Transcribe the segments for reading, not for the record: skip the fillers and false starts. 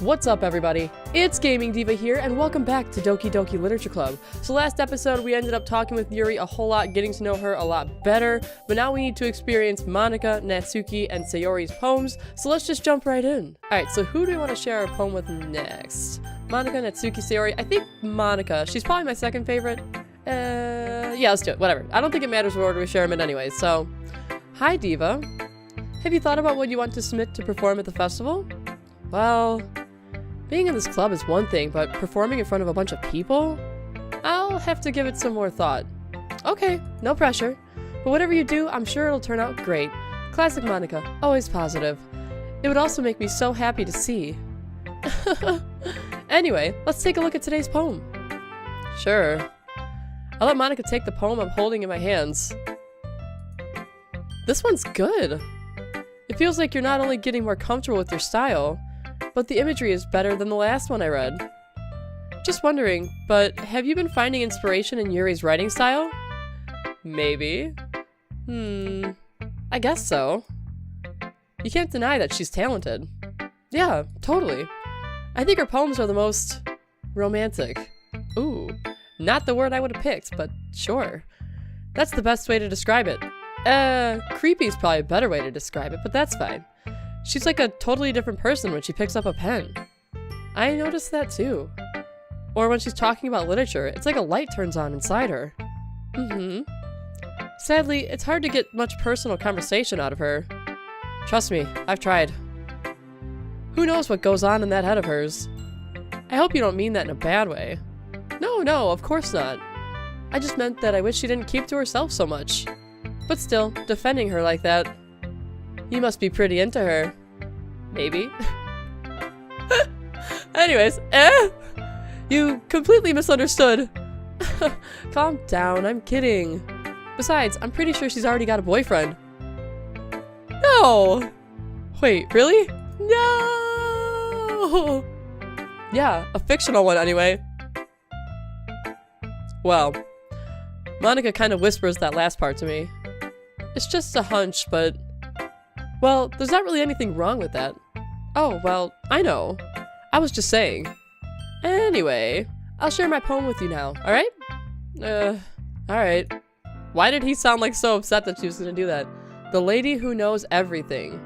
What's up, everybody? It's Gaming Diva here, and welcome back to Doki Doki Literature Club. So last episode, we ended up talking with Yuri a whole lot, getting to know her a lot better, but now we need to experience Monika, Natsuki, and Sayori's poems, so let's just jump right in. Alright, so who do we want to share our poem with next? Monika, Natsuki, Sayori? I think Monika. She's probably my second favorite. Yeah, let's do it. Whatever. I don't think it matters what order we share them in anyway, so... Hi, Diva. Have you thought about what you want to submit to perform at the festival? Well... being in this club is one thing, but performing in front of a bunch of people? I'll have to give it some more thought. Okay, no pressure. But whatever you do, I'm sure it'll turn out great. Classic Monika, always positive. It would also make me so happy to see. Anyway, let's take a look at today's poem. Sure. I'll let Monika take the poem I'm holding in my hands. This one's good. It feels like you're not only getting more comfortable with your style, but the imagery is better than the last one I read. Just wondering, but have you been finding inspiration in Yuri's writing style? Maybe. I guess so. You can't deny that she's talented. Yeah, totally. I think her poems are the most... romantic. Ooh, not the word I would have picked, but sure. That's the best way to describe it. Creepy is probably a better way to describe it, but that's fine. She's like a totally different person when she picks up a pen. I noticed that too. Or when she's talking about literature, it's like a light turns on inside her. Sadly, it's hard to get much personal conversation out of her. Trust me, I've tried. Who knows what goes on in that head of hers? I hope you don't mean that in a bad way. No, of course not. I just meant that I wish she didn't keep to herself so much. But still, defending her like that... You must be pretty into her. Maybe. Anyways, you completely misunderstood. Calm down, I'm kidding. Besides, I'm pretty sure she's already got a boyfriend. No! Wait, really? No! Yeah, a fictional one anyway. Well, Monika kind of whispers that last part to me. It's just a hunch, but... well, there's not really anything wrong with that. Oh, well, I know. I was just saying. Anyway, I'll share my poem with you now, alright? Alright. Why did he sound like so upset that she was gonna do that? The lady who knows everything.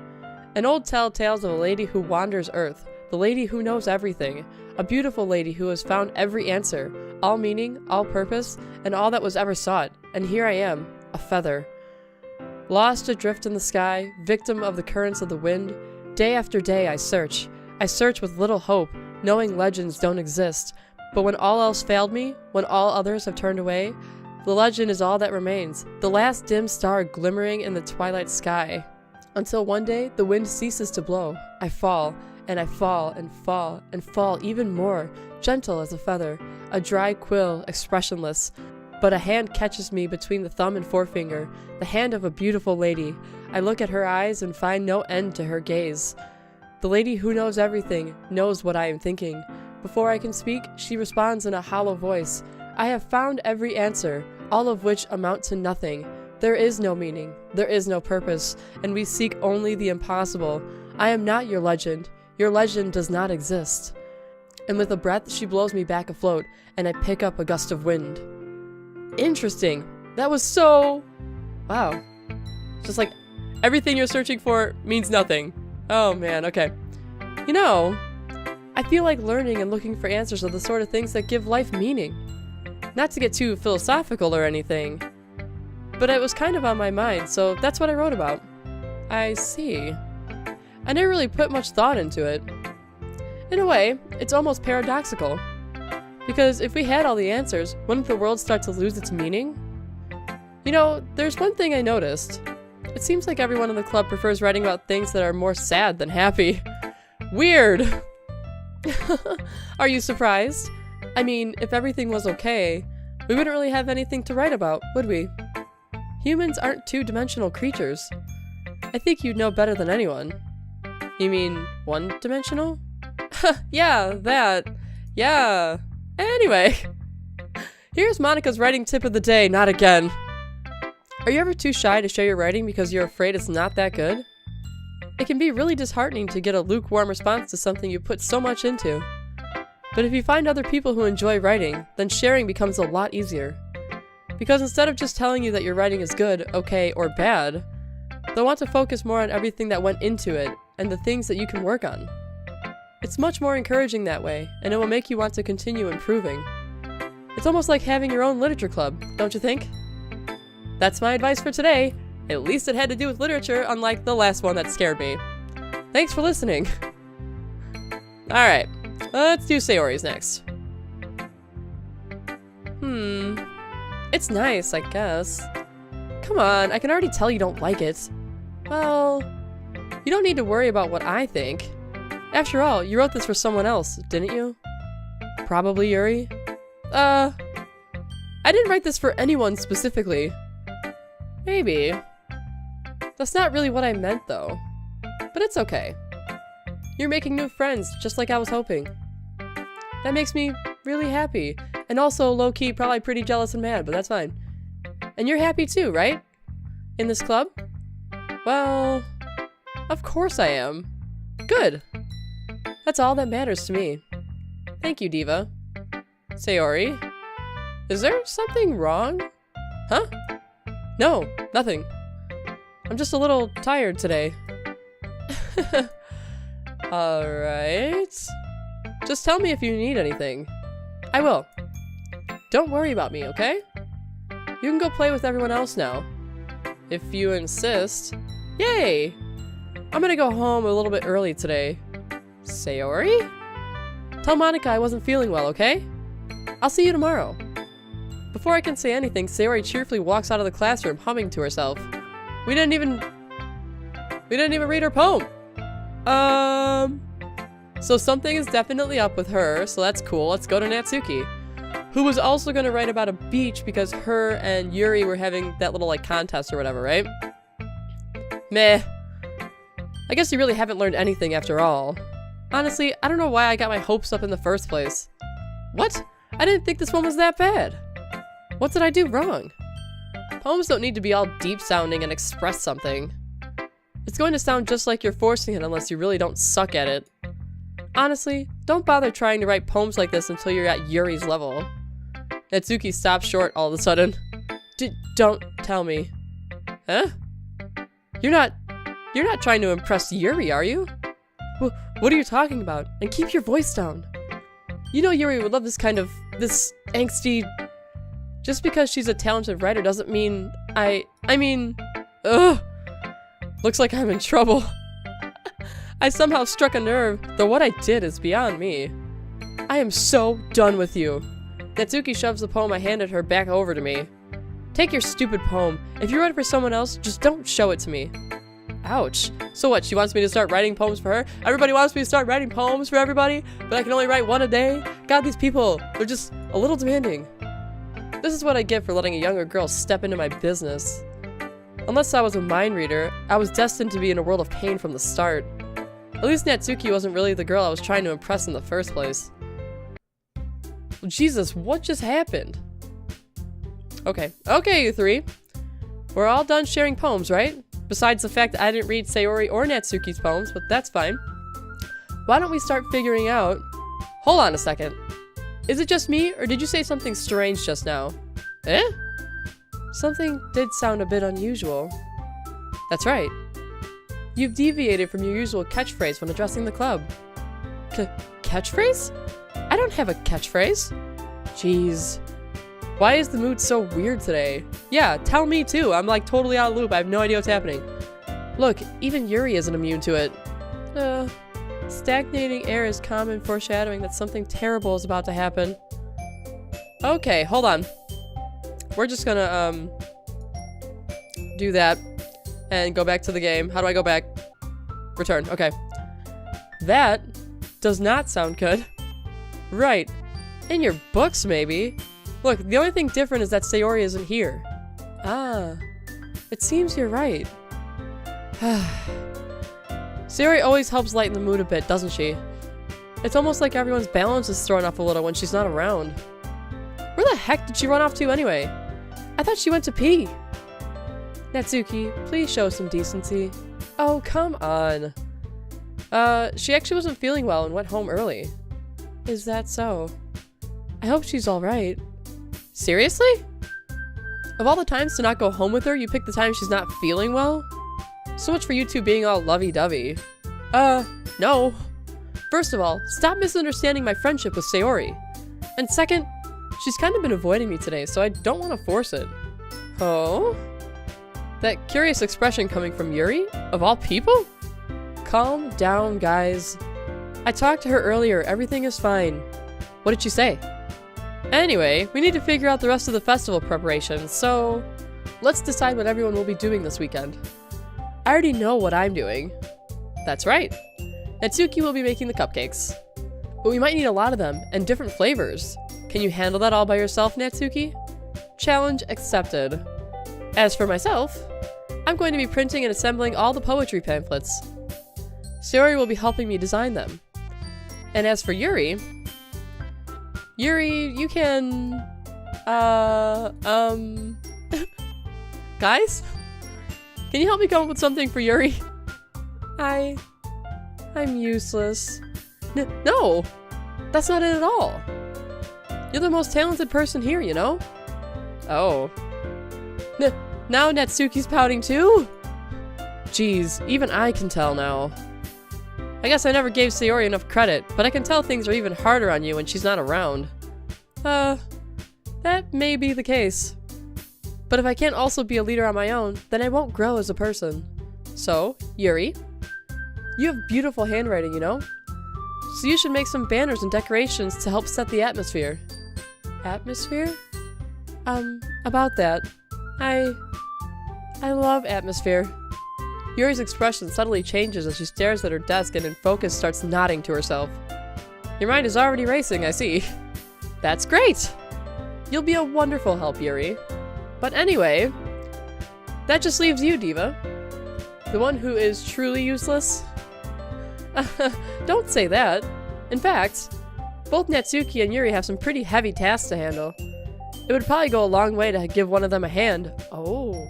An old tale tales of a lady who wanders earth. The lady who knows everything. A beautiful lady who has found every answer. All meaning, all purpose, and all that was ever sought. And here I am, a feather. Lost adrift in the sky, victim of the currents of the wind, day after day I search with little hope, knowing legends don't exist. But when all else failed me, when all others have turned away, the legend is all that remains, the last dim star glimmering in the twilight sky. Until one day, the wind ceases to blow. I fall, and I fall, and fall, and fall even more, gentle as a feather, a dry quill, expressionless. But a hand catches me between the thumb and forefinger, the hand of a beautiful lady. I look at her eyes and find no end to her gaze. The lady who knows everything knows what I am thinking. Before I can speak, she responds in a hollow voice. I have found every answer, all of which amount to nothing. There is no meaning, there is no purpose, and we seek only the impossible. I am not your legend. Your legend does not exist. And with a breath, she blows me back afloat, and I pick up a gust of wind. Interesting. That was so... wow. Just like, everything you're searching for means nothing. Oh man, okay. You know, I feel like learning and looking for answers are the sort of things that give life meaning. Not to get too philosophical or anything, but it was kind of on my mind, so that's what I wrote about. I see. I never really put much thought into it. In a way, it's almost paradoxical. Because if we had all the answers, wouldn't the world start to lose its meaning? You know, there's one thing I noticed. It seems like everyone in the club prefers writing about things that are more sad than happy. Weird! Are you surprised? I mean, if everything was okay, we wouldn't really have anything to write about, would we? Humans aren't two-dimensional creatures. I think you'd know better than anyone. You mean one-dimensional? Yeah, that. Yeah. Anyway, here's Monika's writing tip of the day, not again. Are you ever too shy to share your writing because you're afraid it's not that good? It can be really disheartening to get a lukewarm response to something you put so much into. But if you find other people who enjoy writing, then sharing becomes a lot easier. Because instead of just telling you that your writing is good, okay, or bad, they'll want to focus more on everything that went into it and the things that you can work on. It's much more encouraging that way, and it will make you want to continue improving. It's almost like having your own literature club, don't you think? That's my advice for today. At least it had to do with literature, unlike the last one that scared me. Thanks for listening. Alright, let's do Sayori's next. It's nice, I guess. Come on, I can already tell you don't like it. Well, you don't need to worry about what I think. After all, you wrote this for someone else, didn't you? Probably Yuri? I didn't write this for anyone specifically. Maybe. That's not really what I meant, though. But it's okay. You're making new friends, just like I was hoping. That makes me really happy. And also, low-key, probably pretty jealous and mad, but that's fine. And you're happy too, right? In this club? Well, of course I am. Good. That's all that matters to me. Thank you, Diva. Sayori? Is there something wrong? Huh? No, nothing. I'm just a little tired today. Alright. Just tell me if you need anything. I will. Don't worry about me, okay? You can go play with everyone else now. If you insist. Yay! I'm gonna go home a little bit early today. Sayori? Tell Monika I wasn't feeling well, okay? I'll see you tomorrow. Before I can say anything, Sayori cheerfully walks out of the classroom, humming to herself. We didn't even read her poem. So something is definitely up with her, so that's cool. Let's go to Natsuki, who was also gonna write about a beach because her and Yuri were having that little, like, contest or whatever, right? Meh. I guess you really haven't learned anything after all. Honestly, I don't know why I got my hopes up in the first place. What? I didn't think this one was that bad. What did I do wrong? Poems don't need to be all deep-sounding and express something. It's going to sound just like you're forcing it unless you really don't suck at it. Honestly, don't bother trying to write poems like this until you're at Yuri's level. Natsuki stops short all of a sudden. Don't tell me. Huh? You're not trying to impress Yuri, are you? What are you talking about? And keep your voice down. You know Yuri would love this angsty... Just because she's a talented writer doesn't mean I mean... Ugh! Looks like I'm in trouble. I somehow struck a nerve, though what I did is beyond me. I am so done with you. Natsuki shoves the poem I handed her back over to me. Take your stupid poem. If you write it for someone else, just don't show it to me. Ouch. So what, she wants me to start writing poems for her? Everybody wants me to start writing poems for everybody, but I can only write one a day? God, these people, they're just a little demanding. This is what I get for letting a younger girl step into my business. Unless I was a mind reader, I was destined to be in a world of pain from the start. At least Natsuki wasn't really the girl I was trying to impress in the first place. Jesus, what just happened? Okay, you three. We're all done sharing poems, right? Besides the fact that I didn't read Sayori or Natsuki's poems, but that's fine. Why don't we start figuring out... Hold on a second. Is it just me, or did you say something strange just now? Eh? Something did sound a bit unusual. That's right. You've deviated from your usual catchphrase when addressing the club. Catchphrase? I don't have a catchphrase. Jeez. Why is the mood so weird today? Yeah, tell me too. I'm like totally out of loop. I have no idea what's happening. Look, even Yuri isn't immune to it. Stagnating air is common foreshadowing that something terrible is about to happen. Okay, hold on. We're just gonna, do that and go back to the game. How do I go back? Return, okay. That does not sound good. Right. In your books, maybe. Look, the only thing different is that Sayori isn't here. Ah. It seems you're right. Sayori always helps lighten the mood a bit, doesn't she? It's almost like everyone's balance is thrown off a little when she's not around. Where the heck did she run off to anyway? I thought she went to pee. Natsuki, please show some decency. Oh, come on. She actually wasn't feeling well and went home early. Is that so? I hope she's alright. Seriously? Of all the times to not go home with her, you pick the time she's not feeling well? So much for you two being all lovey-dovey. No. First of all, stop misunderstanding my friendship with Sayori. And second, she's kind of been avoiding me today, so I don't want to force it. Oh? That curious expression coming from Yuri? Of all people? Calm down, guys. I talked to her earlier, everything is fine. What did she say? Anyway, we need to figure out the rest of the festival preparations, so let's decide what everyone will be doing this weekend. I already know what I'm doing. That's right. Natsuki will be making the cupcakes. But we might need a lot of them, and different flavors. Can you handle that all by yourself, Natsuki? Challenge accepted. As for myself, I'm going to be printing and assembling all the poetry pamphlets. Sayori will be helping me design them. And as for Yuri, you can, guys? Can you help me come up with something for Yuri? I'm useless. No! That's not it at all. You're the most talented person here, you know? Oh. Now Natsuki's pouting too? Jeez, even I can tell now. I guess I never gave Sayori enough credit, but I can tell things are even harder on you when she's not around. That may be the case. But if I can't also be a leader on my own, then I won't grow as a person. So, Yuri, you have beautiful handwriting, you know? So you should make some banners and decorations to help set the atmosphere. Atmosphere? About that. I love atmosphere. Yuri's expression suddenly changes as she stares at her desk and in focus starts nodding to herself. Your mind is already racing, I see. That's great! You'll be a wonderful help, Yuri. But anyway, that just leaves you, Diva. The one who is truly useless? Don't say that. In fact, both Natsuki and Yuri have some pretty heavy tasks to handle. It would probably go a long way to give one of them a hand. Oh.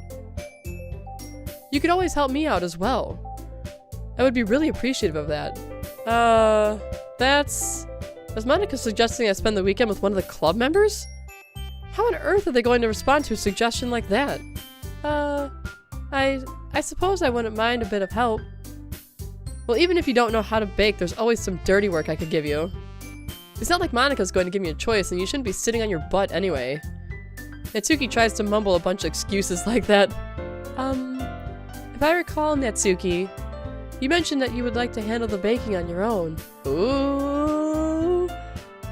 You could always help me out as well. I would be really appreciative of that. Is Monika suggesting I spend the weekend with one of the club members? How on earth are they going to respond to a suggestion like that? I suppose I wouldn't mind a bit of help. Well, even if you don't know how to bake, there's always some dirty work I could give you. It's not like Monika's going to give me a choice, and you shouldn't be sitting on your butt anyway. Natsuki tries to mumble a bunch of excuses like that. If I recall, Natsuki, you mentioned that you would like to handle the baking on your own. Ooh.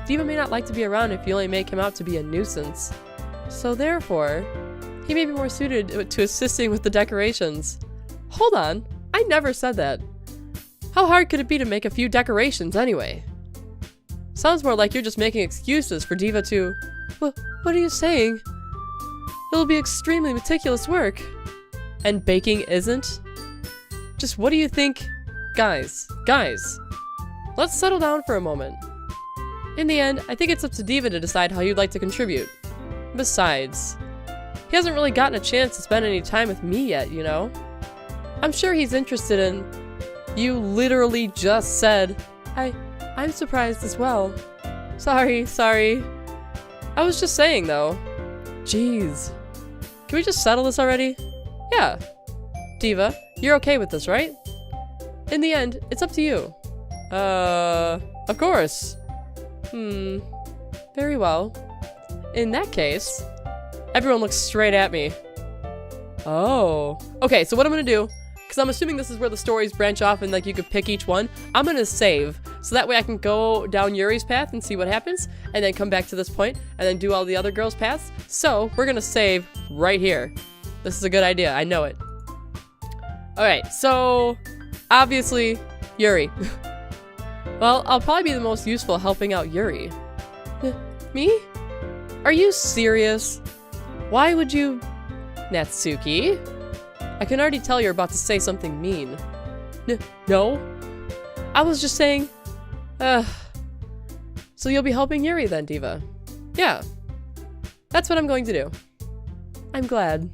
Diva may not like to be around if you only make him out to be a nuisance. So therefore, he may be more suited to assisting with the decorations. Hold on, I never said that. How hard could it be to make a few decorations anyway? Sounds more like you're just making excuses for Diva to... What are you saying? It'll be extremely meticulous work. And baking isn't? Just what do you think? Guys, let's settle down for a moment. In the end, I think it's up to Diva to decide how you'd like to contribute. Besides, he hasn't really gotten a chance to spend any time with me yet, you know? I'm sure he's interested in... You literally just said... I'm surprised as well. Sorry. I was just saying, though. Jeez. Can we just settle this already? Yeah. Diva, you're okay with this, right? In the end, it's up to you. Of course. Very well. In that case, everyone looks straight at me. Oh. Okay, so what I'm gonna do, because I'm assuming this is where the stories branch off and like you could pick each one, I'm gonna save. So that way I can go down Yuri's path and see what happens, and then come back to this point, and then do all the other girls' paths. So, we're gonna save right here. This is a good idea, I know it. Alright, so, obviously, Yuri. Well, I'll probably be the most useful helping out Yuri. Me? Are you serious? Why would you... Natsuki? I can already tell you're about to say something mean. No? I was just saying... So you'll be helping Yuri then, Diva? Yeah. That's what I'm going to do. I'm glad.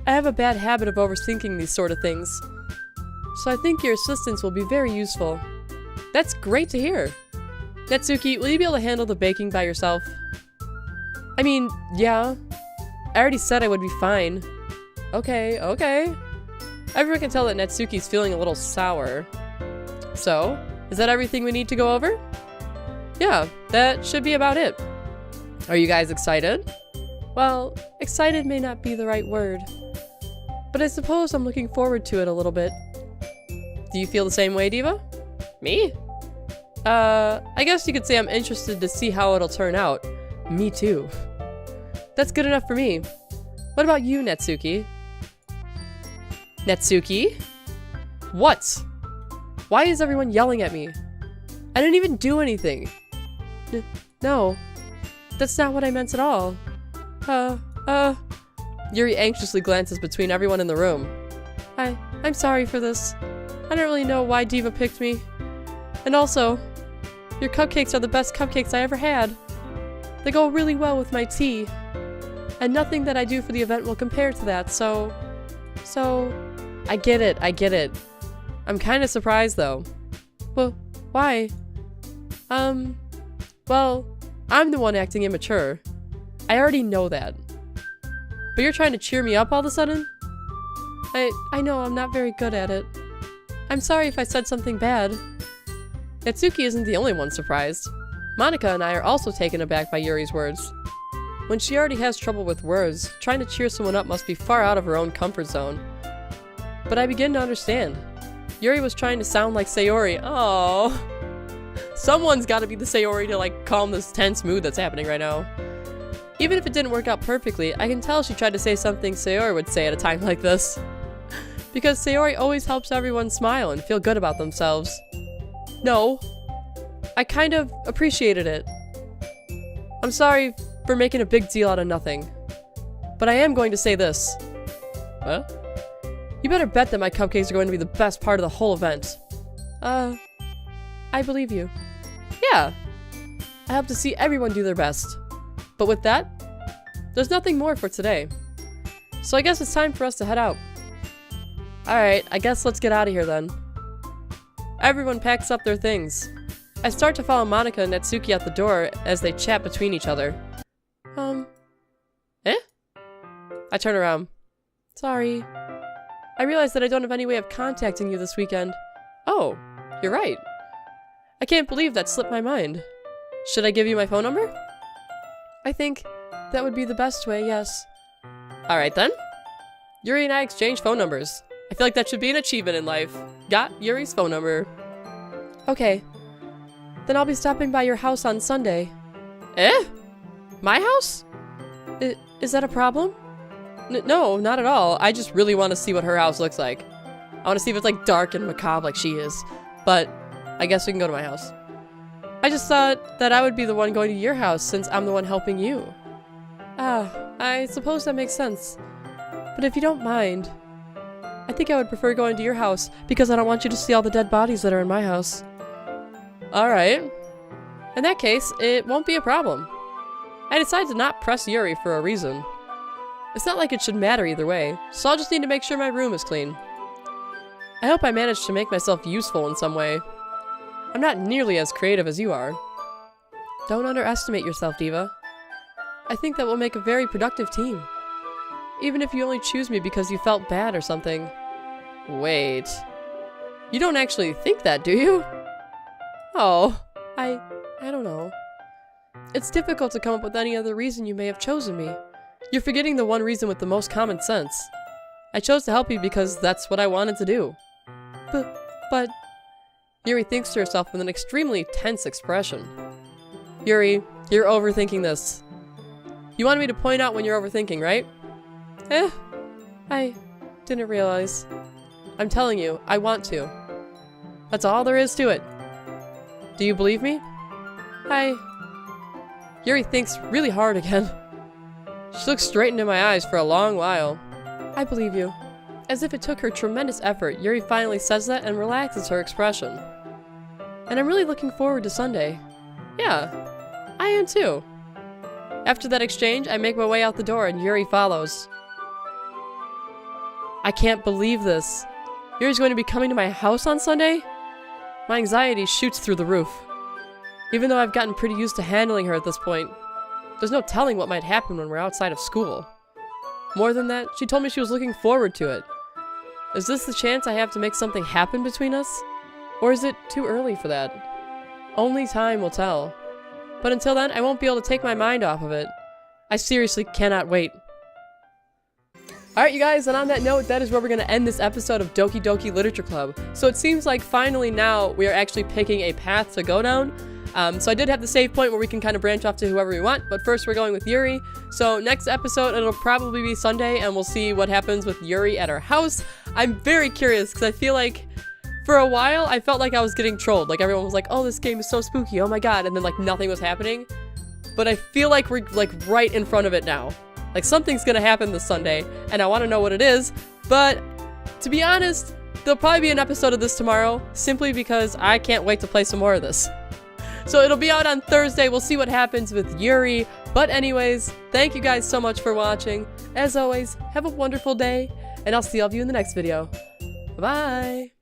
I have a bad habit of overthinking these sort of things. so I think your assistance will be very useful. That's great to hear. Natsuki, will you be able to handle the baking by yourself? I mean, yeah. I already said I would be fine. Okay, okay. Everyone can tell that Natsuki's feeling a little sour. So, is that everything we need to go over? Yeah, that should be about it. Are you guys excited? Well, excited may not be the right word, but I suppose I'm looking forward to it a little bit. Do you feel the same way, Diva? Me? I guess you could say I'm interested to see how it'll turn out. Me too. That's good enough for me. What about you, Natsuki? Natsuki? What? Why is everyone yelling at me? I didn't even do anything. No. That's not what I meant at all. Yuri anxiously glances between everyone in the room. I'm sorry for this. I don't really know why Diva picked me. And also, your cupcakes are the best cupcakes I ever had. They go really well with my tea. And nothing that I do for the event will compare to that, so... I get it. I'm kind of surprised, though. Well, why? Well, I'm the one acting immature. I already know that. But you're trying to cheer me up all of a sudden? I know I'm not very good at it. I'm sorry if I said something bad. Natsuki isn't the only one surprised. Monika and I are also taken aback by Yuri's words. When she already has trouble with words, trying to cheer someone up must be far out of her own comfort zone. But I begin to understand. Yuri was trying to sound like Sayori. Oh, someone's got to be the Sayori to like calm this tense mood that's happening right now. Even if it didn't work out perfectly, I can tell she tried to say something Sayori would say at a time like this. Because Sayori always helps everyone smile and feel good about themselves. No, I kind of appreciated it. I'm sorry for making a big deal out of nothing. But I am going to say this. Huh? You better bet that my cupcakes are going to be the best part of the whole event. I believe you. Yeah. I hope to see everyone do their best. But with that, there's nothing more for today. So I guess it's time for us to head out. Alright, I guess let's get out of here then. Everyone packs up their things. I start to follow Monika and Natsuki out the door as they chat between each other. Eh? I turn around. Sorry. I realize that I don't have any way of contacting you this weekend. Oh, you're right. I can't believe that slipped my mind. Should I give you my phone number? I think that would be the best way, yes. Alright then. Yuri and I exchange phone numbers. I feel like that should be an achievement in life. Got Yuri's phone number. Okay. Then I'll be stopping by your house on Sunday. Eh? My house? Is that a problem? No, not at all. I just really want to see what her house looks like. I want to see if it's like dark and macabre like she is. But I guess we can go to my house. I just thought that I would be the one going to your house since I'm the one helping you. Ah, I suppose that makes sense. But if you don't mind, I think I would prefer going to your house because I don't want you to see all the dead bodies that are in my house. Alright. In that case, it won't be a problem. I decided to not press Yuri for a reason. It's not like it should matter either way, so I'll just need to make sure my room is clean. I hope I managed to make myself useful in some way. I'm not nearly as creative as you are. Don't underestimate yourself, Diva. I think that will make a very productive team. Even if you only choose me because you felt bad or something. Wait. You don't actually think that, do you? Oh, I don't know. It's difficult to come up with any other reason you may have chosen me. You're forgetting the one reason with the most common sense. I chose to help you because that's what I wanted to do. But... Yuri thinks to herself with an extremely tense expression. Yuri, you're overthinking this. You wanted me to point out when you're overthinking, right? I didn't realize. I'm telling you, I want to. That's all there is to it. Do you believe me? Yuri thinks really hard again. She looks straight into my eyes for a long while. I believe you. As if it took her tremendous effort, Yuri finally says that and relaxes her expression. And I'm really looking forward to Sunday. Yeah, I am too. After that exchange, I make my way out the door and Yuri follows. I can't believe this. Yuri's going to be coming to my house on Sunday? My anxiety shoots through the roof. Even though I've gotten pretty used to handling her at this point, there's no telling what might happen when we're outside of school. More than that, she told me she was looking forward to it. Is this the chance I have to make something happen between us? Or is it too early for that? Only time will tell. But until then, I won't be able to take my mind off of it. I seriously cannot wait. Alright you guys, and on that note, that is where we're going to end this episode of Doki Doki Literature Club. So it seems like finally now we are actually picking a path to go down. So I did have the save point where we can kind of branch off to whoever we want, but first we're going with Yuri. So next episode, it'll probably be Sunday, and we'll see what happens with Yuri at our house. I'm very curious, because I feel like for a while, I felt like I was getting trolled. Like, everyone was like, oh, this game is so spooky, oh my god, and then, like, nothing was happening. But I feel like we're, like, right in front of it now. Like, something's gonna happen this Sunday, and I want to know what it is, but to be honest, there'll probably be an episode of this tomorrow, simply because I can't wait to play some more of this. So it'll be out on Thursday, we'll see what happens with Yuri, but anyways, thank you guys so much for watching. As always, have a wonderful day, and I'll see all of you in the next video. Bye-bye!